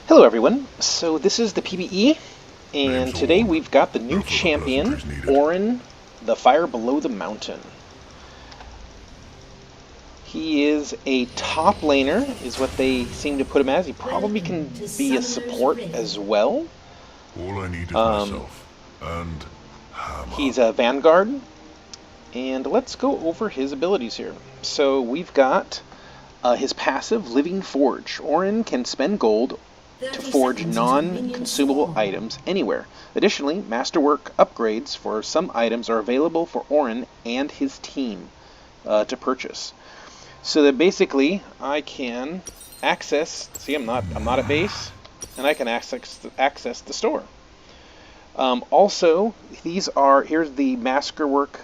Hello everyone, so this is the PBE, and Name's today Ornn. we've got the No new further champion, pleasantries needed. Ornn, the Fire Below the Mountain. He is a top laner, is what they seem to put him as. He probably can Welcome to be a Summoner's support as Rift. well. All I need is Um, myself. And hammer. he's a Vanguard, and let's go over his abilities here. So we've got his passive, Living Forge. Ornn can spend gold to 30 forge seconds until minions non-consumable spawn. items anywhere. Additionally, masterwork upgrades for some items are available for Ornn and his team to purchase. So that basically, I can access. See, I'm not at base, and I can access the store. Also, here's the masterwork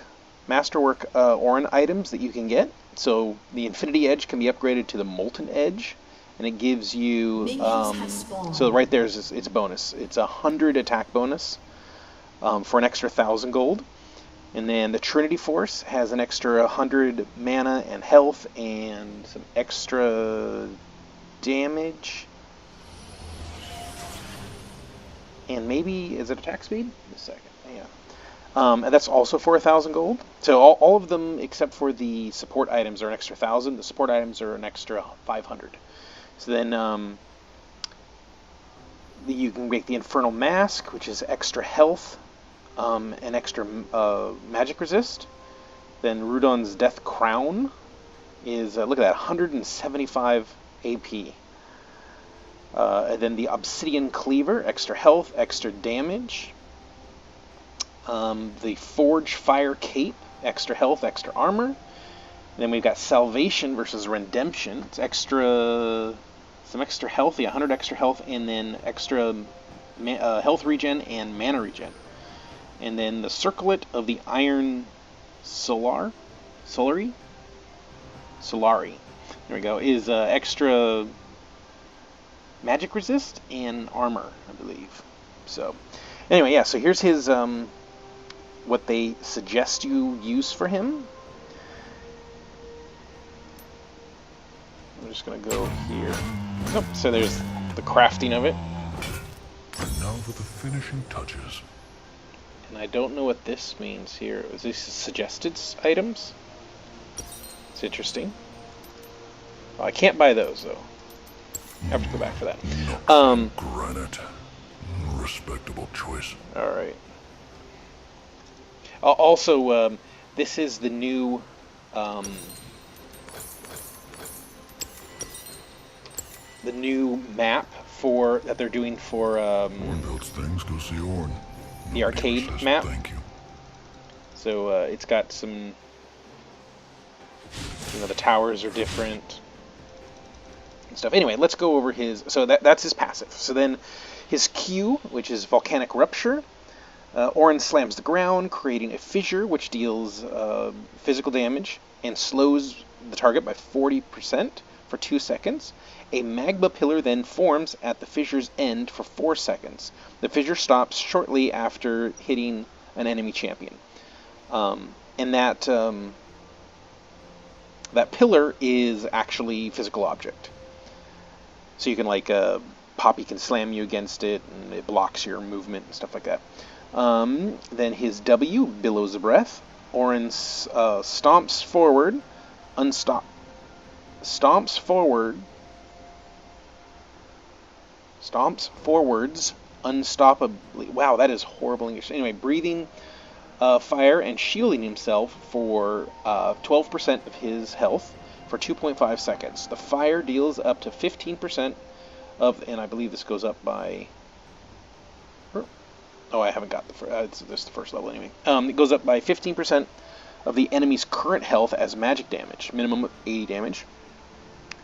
Ornn items that you can get. So the Infinity Edge can be upgraded to the Molten Edge, and it gives you Minions have spawned. so right there's its bonus. It's 100 attack bonus for an extra 1,000 gold, and then the Trinity Force has an extra 100 mana and health and some extra damage. And maybe, is it attack speed? Just a second, yeah. And that's also for 1,000 gold. So all of them except for the support items are an extra 1,000. The support items are an extra 500. So then you can make the Infernal Mask, which is extra health and extra magic resist. Then Rudon's Death Crown is, look at that, 175 AP. And then the Obsidian Cleaver, extra health, extra damage. The Forge Fire Cape, extra health, extra armor. Then we've got Salvation versus Redemption. It's some extra health, 100 extra health, and then extra health regen and mana regen. And then the Circlet of the Iron Solari. There we go. Is extra magic resist and armor, I believe. So, anyway, yeah. So here's his what they suggest you use for him. I'm just gonna go here. Oh, so there's the crafting of it. And now for the finishing touches. And I don't know what this means here. Is this suggested items? It's interesting. Oh, I can't buy those though. I have to go back for that. Granite. Respectable choice. All right. Also, this is the new map that they're doing for Ornn builds things, go see Ornn. the Nobody arcade says map. Thank you. So it's got some, the towers are different and stuff. Anyway, let's go over his. So that's his passive. So then his Q, which is Volcanic Rupture. Ornn slams the ground, creating a fissure which deals physical damage and slows the target by 40% for 2 seconds. A magma pillar then forms at the fissure's end for 4 seconds. The fissure stops shortly after hitting an enemy champion. And that pillar is actually a physical object. So you can Poppy can slam you against it, and it blocks your movement and stuff like that. Then his W, Billows of Breath. Ornn stomps forwards unstoppably. Wow, that is horrible English. Anyway, breathing fire and shielding himself for 12% of his health for 2.5 seconds. The fire deals up to 15% and I believe this goes up by. Oh, I haven't got this is the first level anyway. It goes up by 15% of the enemy's current health as magic damage, minimum of 80 damage.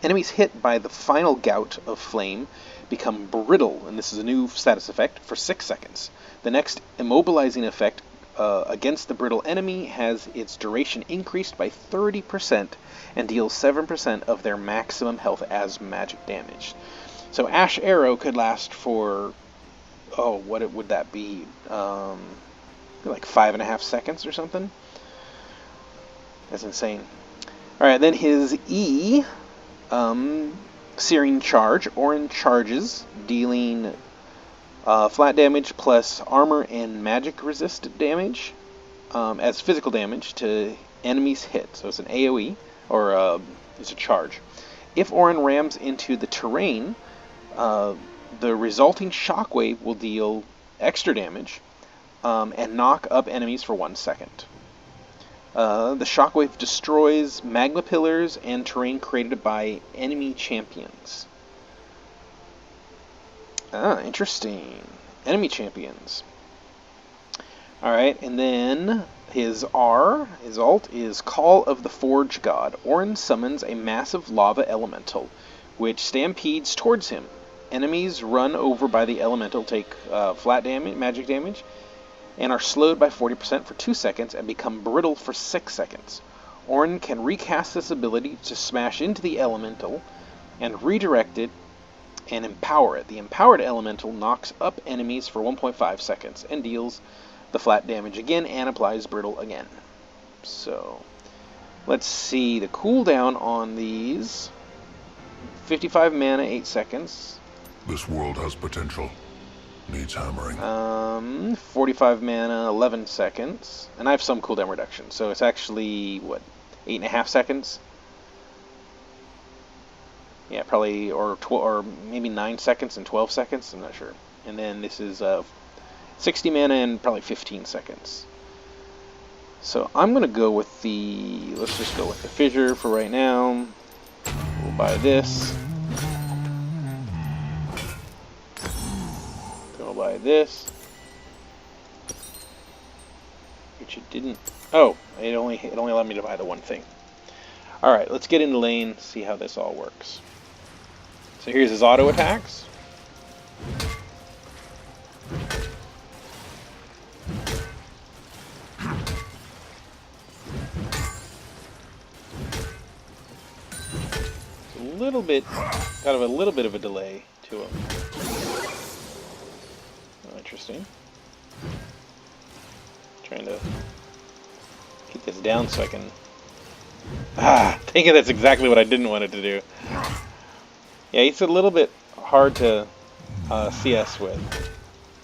Enemies hit by the final gout of flame become brittle, and this is a new status effect, for 6 seconds. The next immobilizing effect against the brittle enemy has its duration increased by 30% and deals 7% of their maximum health as magic damage. So Ash Arrow could last for, what would that be? Like 5.5 seconds or something? That's insane. Alright, then his E Searing Charge. Ornn charges, dealing flat damage plus armor and magic resist damage as physical damage to enemies hit. So it's an AoE, or it's a charge. If Ornn rams into the terrain, the resulting shockwave will deal extra damage and knock up enemies for 1 second. The shockwave destroys magma pillars and terrain created by enemy champions. Interesting. Enemy champions. Alright, and then his alt is Call of the Forge God. Ornn summons a massive lava elemental, which stampedes towards him. Enemies run over by the elemental take flat damage, magic damage, and are slowed by 40% for 2 seconds and become brittle for 6 seconds. Ornn can recast this ability to smash into the elemental and redirect it and empower it. The empowered elemental knocks up enemies for 1.5 seconds and deals the flat damage again and applies brittle again. So, let's see the cooldown on these. 55 mana, 8 seconds. This world has potential. Needs hammering. 45 mana, 11 seconds. And I have some cooldown reduction, so it's actually, what, 8.5 seconds? Yeah, probably, or maybe 9 seconds and 12 seconds, I'm not sure. And then this is 60 mana and probably 15 seconds. So I'm going to go with let's just go with the fissure for right now. We'll buy this. Go buy this. Which it didn't. Oh, it only allowed me to buy the one thing. Alright, let's get into lane, see how this all works. So here's his auto attacks. It's a little bit, kind of a little bit of a delay to him. Oh, interesting. Trying to keep this down so I can... dang it, that's exactly what I didn't want it to do. Yeah, he's a little bit hard to CS with.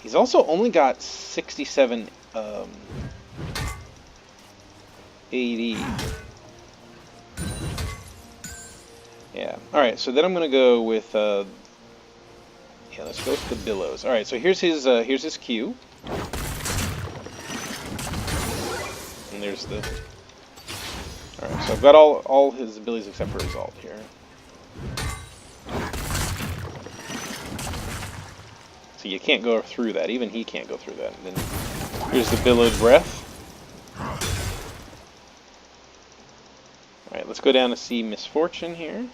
He's also only got 67 AD. Yeah, alright, so then I'm going to go with... yeah, let's go with the Billows. Alright, so here's his Q. And there's the... Alright, so I've got all his abilities except for his ult here. So you can't go through that. Even he can't go through that. And then here's the Billowed Breath. Alright, let's go down to see Misfortune here.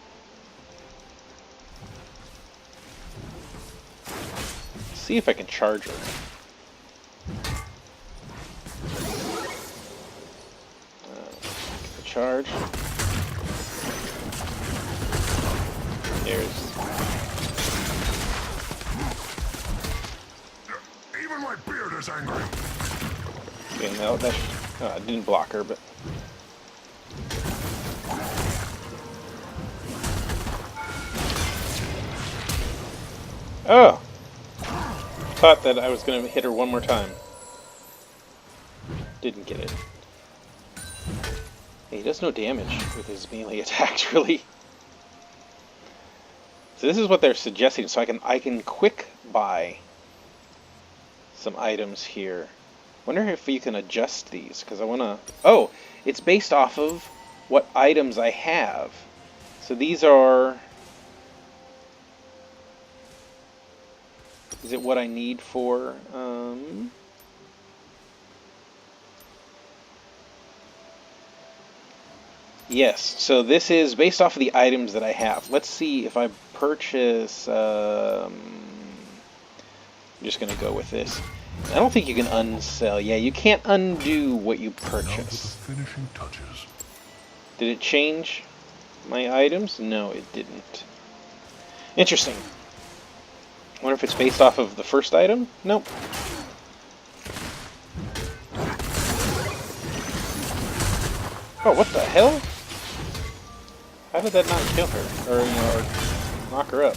See if I can charge her. Charge. There's... Even my beard is angry. Okay, no, that I didn't block her, but... Oh! Thought that I was going to hit her one more time. Didn't get it. He does no damage with his melee attacks, really. So this is what they're suggesting. So I can quick buy some items here. Wonder if you can adjust these, because I want to... Oh, it's based off of what items I have. So these are... Is it what I need for... Yes, so this is based off of the items that I have. Let's see if I purchase... I'm just going to go with this. I don't think you can unsell. Yeah, you can't undo what you purchase. Finishing touches. Did it change my items? No, it didn't. Interesting. I wonder if it's based off of the first item? Nope. Oh, what the hell? How did that not kill her? Or, you know, Knock her up.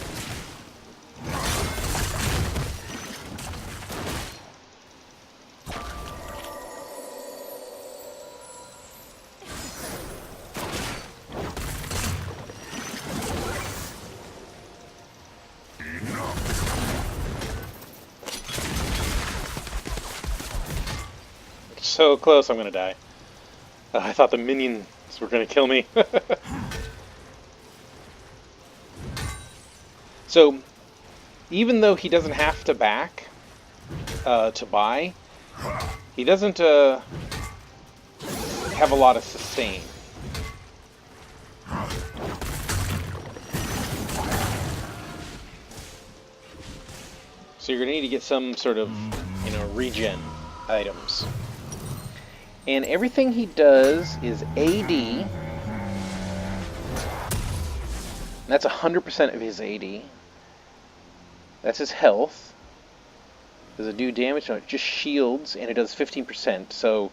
So close, I'm gonna die. I thought the minions were gonna kill me. So, even though he doesn't have to back to buy, he doesn't have a lot of sustain. So you're gonna need to get some sort of, regen items. And everything he does is AD. That's 100% of his AD. That's his health. Does it do damage? No, it just shields, and it does 15%. So,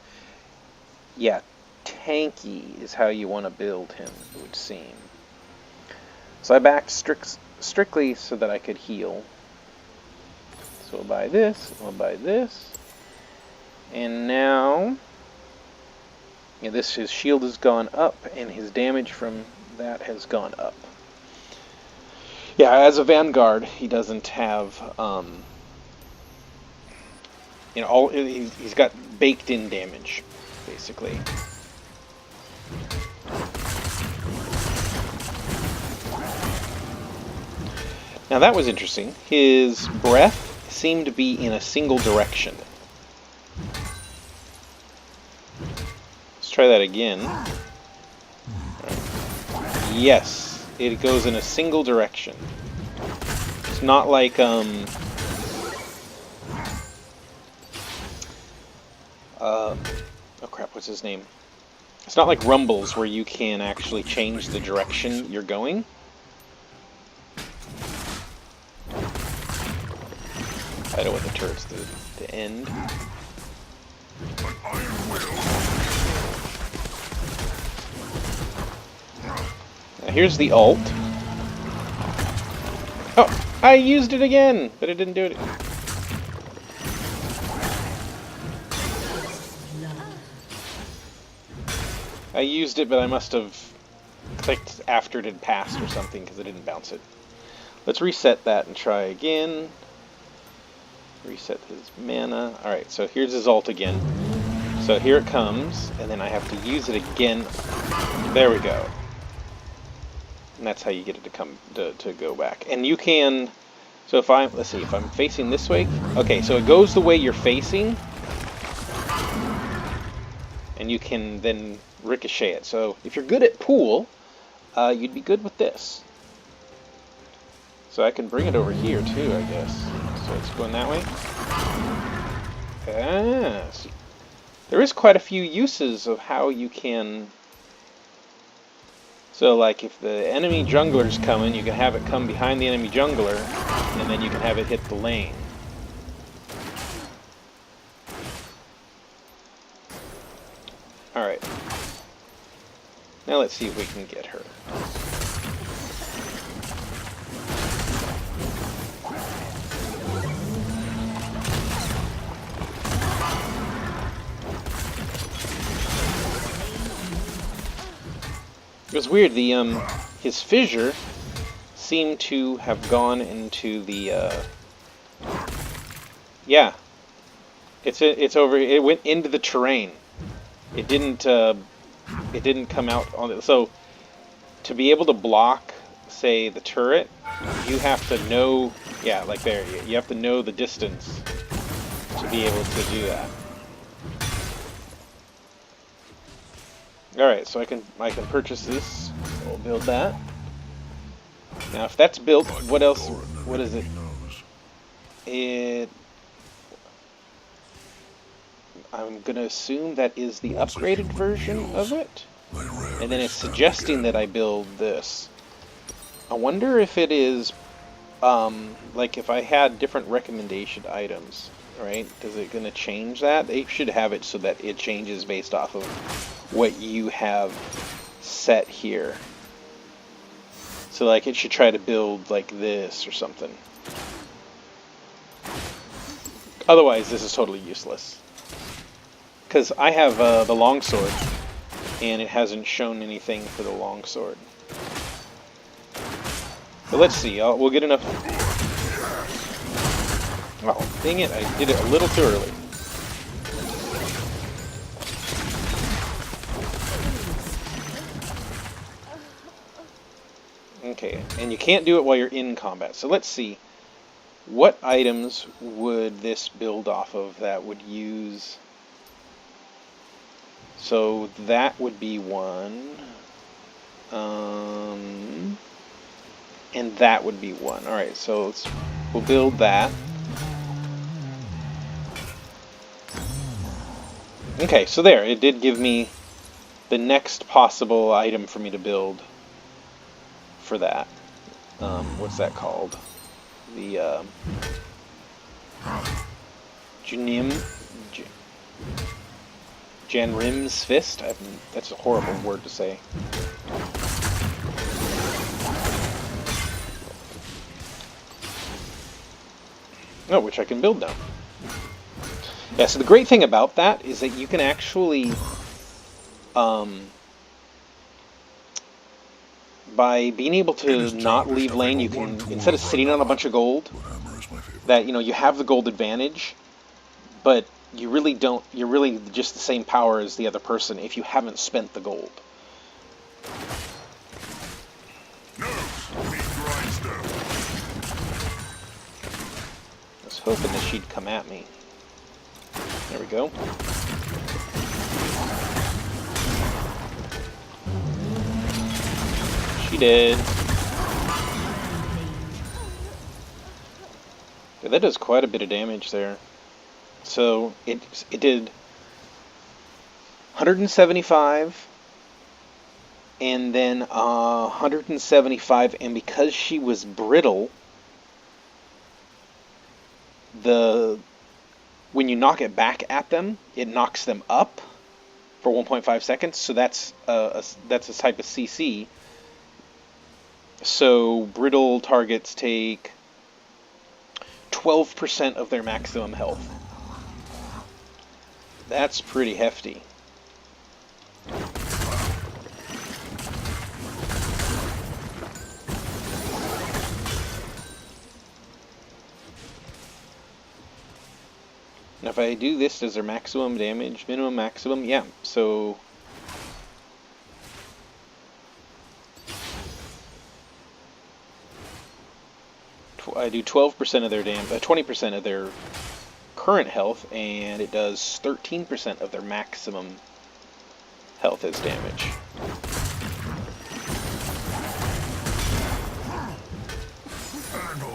yeah, tanky is how you want to build him, it would seem. So I backed strictly so that I could heal. So we'll buy this, we'll buy this. And now, his shield has gone up, and his damage from that has gone up. Yeah, as a Vanguard, he doesn't have, he's got baked-in damage, basically. Now that was interesting. His breath seemed to be in a single direction. Let's try that again. Yes. It goes in a single direction. It's not like, oh crap, what's his name? It's not like Rumbles where you can actually change the direction you're going. I don't want the turrets to end. Now here's the ult. Oh, I used it again, but it didn't do it. I used it, but I must have clicked after it had passed or something because it didn't bounce it. Let's reset that and try again. Reset his mana. Alright, so here's his ult again. So here it comes, and then I have to use it again. There we go. And that's how you get it to come to go back. And you can, so if let's see, if I'm facing this way, okay, so it goes the way you're facing, and you can then ricochet it. So if you're good at pool, you'd be good with this. So I can bring it over here too, I guess. So it's going that way. Ah, so there is quite a few uses of how you can. So like if the enemy jungler's coming, you can have it come behind the enemy jungler, and then you can have it hit the lane. Alright. Now let's see if we can get her. It was weird, his fissure seemed to have gone into the, yeah. It went into the terrain. It didn't come out on it. So, to be able to block, say, the turret, you have to know, yeah, like there, you have to know the distance to be able to do that. Alright, so I can purchase this. We'll build that. Now if that's built, what else, what is it? I'm gonna assume that is the upgraded version of it. And then it's suggesting that I build this. I wonder if it is, like if I had different recommendation items, right? Is it gonna change that? They should have it so that it changes based off of what you have set here. So So like it should try to build like this or something. Otherwise, this is totally useless. Because I have the longsword, and it hasn't shown anything for the longsword. But let's see, we'll get enough... Oh, dang it, I did it a little too early. Okay, and you can't do it while you're in combat. So let's see. What items would this build off of that would use... So that would be one. And that would be one. Alright, so we'll build that. Okay, so there. It did give me the next possible item for me to build for that. What's that called? The Janrim's Fist? That's a horrible word to say. Oh, which I can build now. Yeah, so the great thing about that is that you can actually, by being able to not leave lane, you can, instead of sitting on a bunch of gold, that, you know, you have the gold advantage, but you really don't, you're really just the same power as the other person if you haven't spent the gold. I was hoping that she'd come at me. There we go. She did. Yeah, that does quite a bit of damage there. So it did 175 and then 175, and because she was brittle, when you knock it back at them, it knocks them up for 1.5 seconds. So that's a type of CC. So brittle targets take 12% of their maximum health. That's pretty hefty. Now if I do this, does their maximum damage, minimum, maximum? Yeah, so... I do 12% of their damage, 20% of their current health, and it does 13% of their maximum health as damage.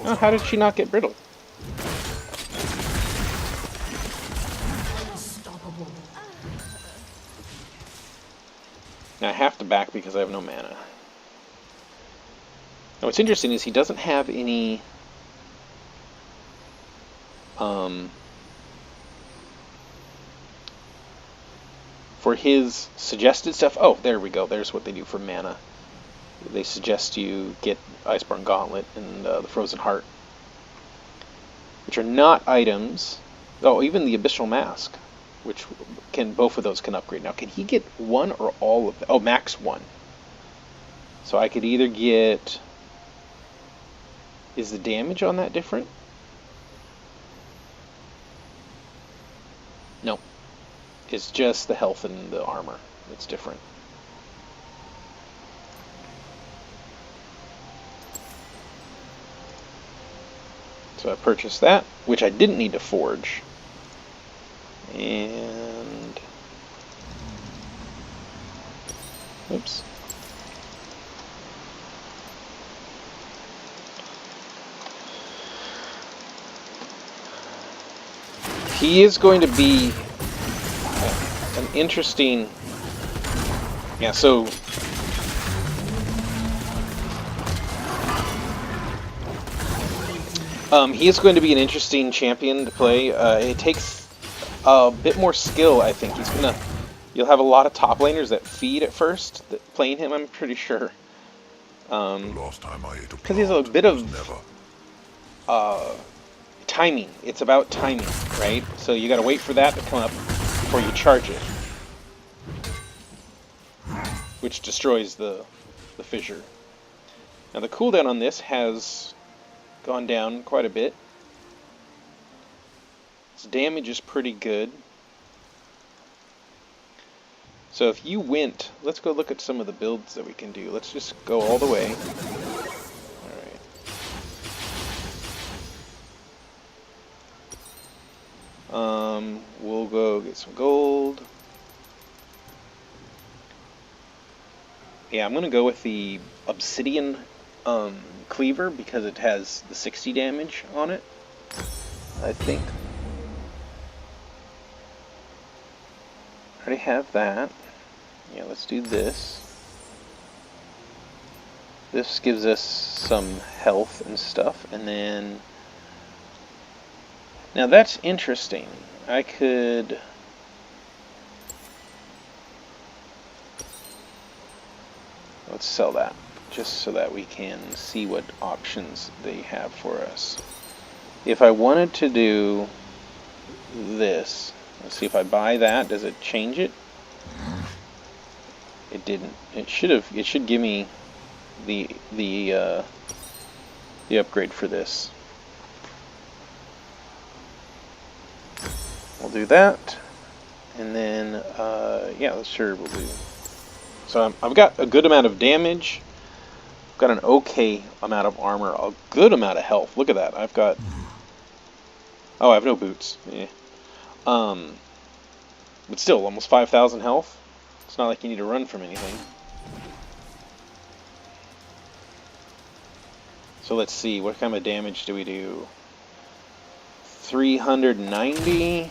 Oh, how did she not get brittle? Now I have to back because I have no mana. Now what's interesting is he doesn't have any for his suggested stuff. Oh, there we go. There's what they do for mana. They suggest you get Iceborne Gauntlet and the Frozen Heart, which are not items. Oh, even the Abyssal Mask, which both of those can upgrade. Now, can he get one or all of them? Oh, max one. So I could either get... Is the damage on that different? No. It's just the health and the armor. It's different. So I purchased that, which I didn't need to forge. And... Oops. He is going to be an interesting... Yeah, so... he is going to be an interesting champion to play. It takes a bit more skill, I think. You'll have a lot of top laners that feed at first, playing him, I'm pretty sure. Last time I ate a Because he has a plant bit was of never. timing. It's about timing, right? So you got to wait for that to come up before you charge it, which destroys the fissure. Now the cooldown on this has gone down quite a bit. Its damage is pretty good. So if you went, let's go look at some of the builds that we can do. Let's just go all the way. Alright. We'll go get some gold. Yeah, I'm gonna go with the obsidian cleaver because it has the 60 damage on it, I think. Already have that. Yeah, let's do this. This gives us some health and stuff, and then... Now that's interesting. I could... Let's sell that, just so that we can see what options they have for us. If I wanted to do this, let's see if I buy that, does it change it? It didn't. It should give me the upgrade for this. We'll do that, and then yeah, sure, we'll do. So I've got a good amount of damage. I've got an okay amount of armor, a good amount of health. Look at that. I've got. Oh, I have no boots. Yeah. But still, almost 5,000 health. It's not like you need to run from anything. So let's see, what kind of damage do we do? 390.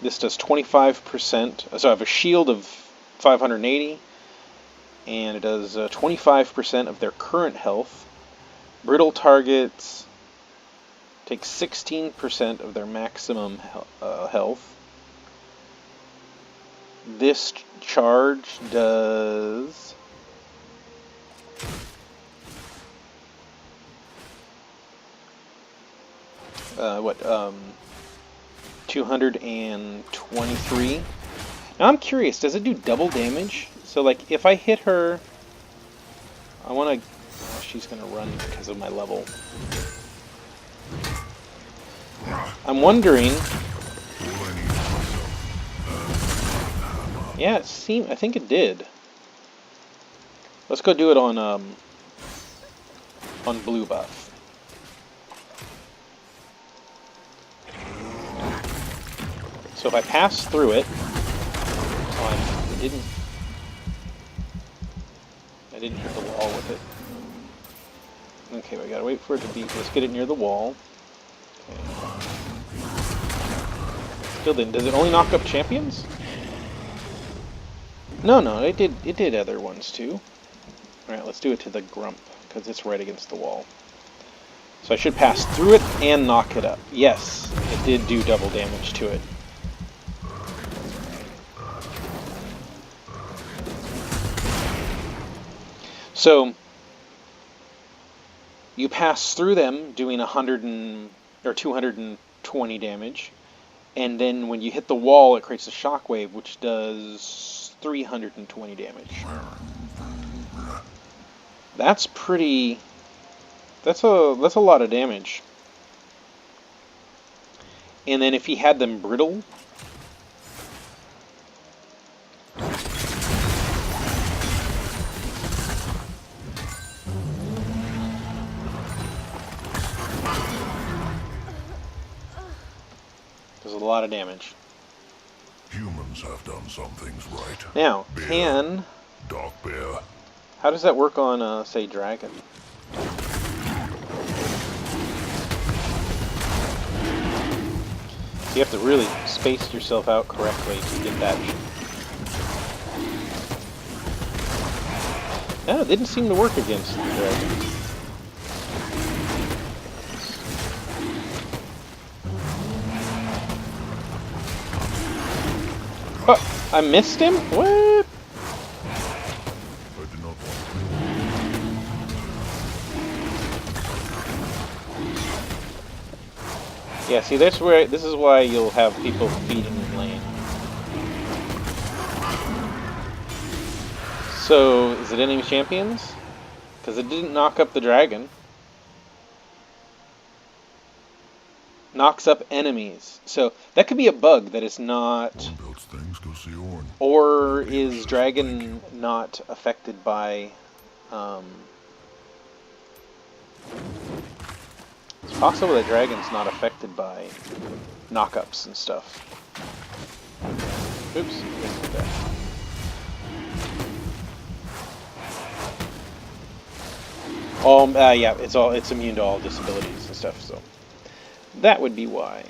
This does 25%. So I have a shield of 580. And it does 25% of their current health. Brittle targets take 16% of their maximum health. This charge does 223. Now I'm curious, does it do double damage? So like if I hit her, I want to, oh, she's going to run because of my level. I'm wondering, yeah, I think it did. Let's go do it on blue buff. So if I pass through it, oh, I didn't hit the wall with it. Okay, we gotta wait for it to be. Let's get it near the wall. Okay. Still didn't. Does it only knock up champions? No, it did other ones too. All right, let's do it to the grump because it's right against the wall. So I should pass through it and knock it up. Yes, it did do double damage to it. So you pass through them doing 220 damage, and then when you hit the wall, it creates a shockwave, which does 320 damage. That's pretty. That's a lot of damage. And then if he had them brittle. There's a lot of damage. Humans have done some things right. Now, Bear, Dark Bear. How does that work on, say, Dragon? So you have to really space yourself out correctly to get that. No, it didn't seem to work against the Dragon. Oh, I missed him? What? I did not want Yeah, see, this is why you'll have people feeding in lane. So, is it enemy champions? Because it didn't knock up the dragon. Knocks up enemies. So, that could be a bug that is not... Ornn builds things, go see Ornn. Or is dragon not affected by... It's possible that dragon's not affected by knockups and stuff. Oops. Yeah, it's immune to all disabilities and stuff, so that would be why.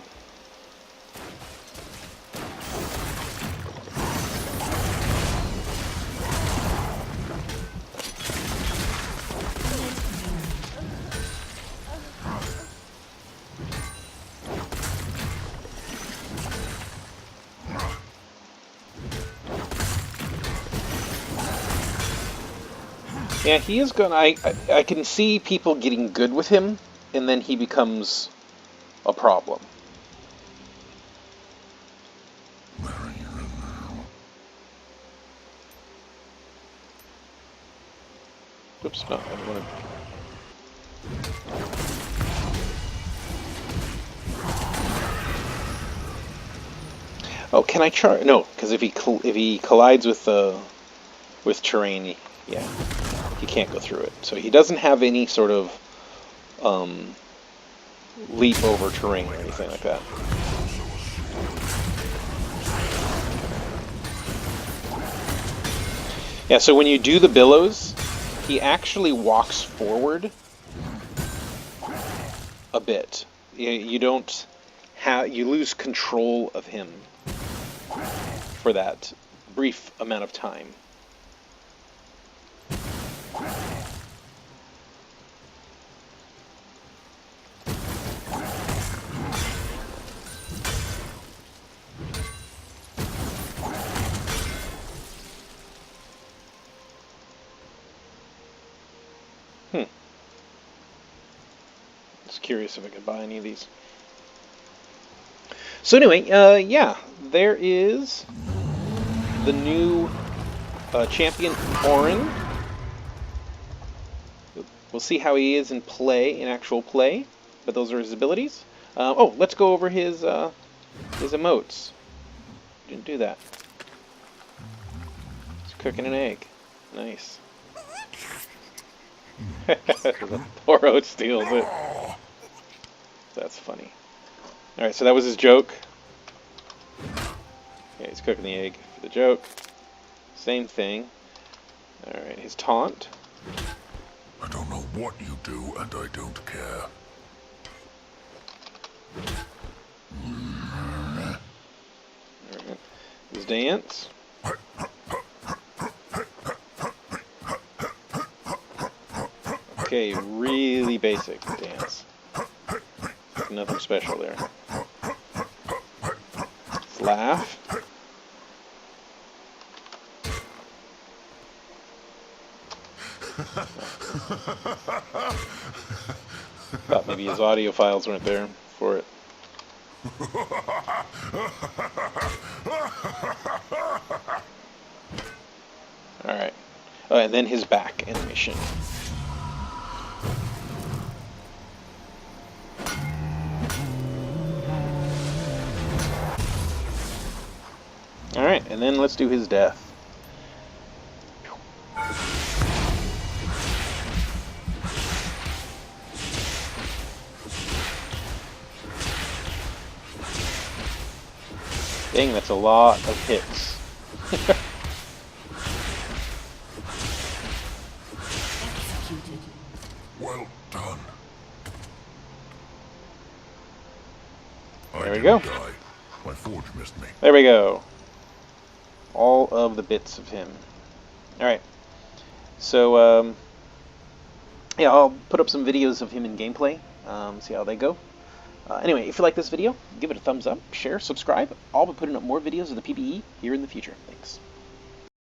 Yeah, he is gonna. I can see people getting good with him, and then he becomes a problem. Where are you now? Oops, no, I don't want to. Oh, can I charge? No, because if he collides with terrain, yeah, he can't go through it. So he doesn't have any sort of leap over terrain or anything like that. Yeah, so when you do the billows, he actually walks forward a bit. You don't have, you lose control of him for that brief amount of time. Just curious if I could buy any of these. So anyway, yeah, there is the new champion Ornn. We'll see how he is in play, in actual play, but those are his abilities. Oh, let's go over his emotes. Didn't do that. He's cooking an egg. Nice. Poor Oat steals it. That's funny. Alright, so that was his joke. Okay, he's cooking the egg for the joke. Same thing. Alright, his taunt. I don't know what you do, and I don't care. Alright, his dance. Okay, really basic dance. Nothing special there. Let's laugh. Thought maybe his audio files weren't there for it. Alright. Oh, and then his back animation. Alright, and then let's do his death. Dang, that's a lot of hits. Well done. There we go. Die. My forge missed me. There we go. All of the bits of him. Alright. So, yeah, I'll put up some videos of him in gameplay. See how they go. Anyway, if you like this video, give it a thumbs up, share, subscribe. I'll be putting up more videos of the PBE here in the future. Thanks.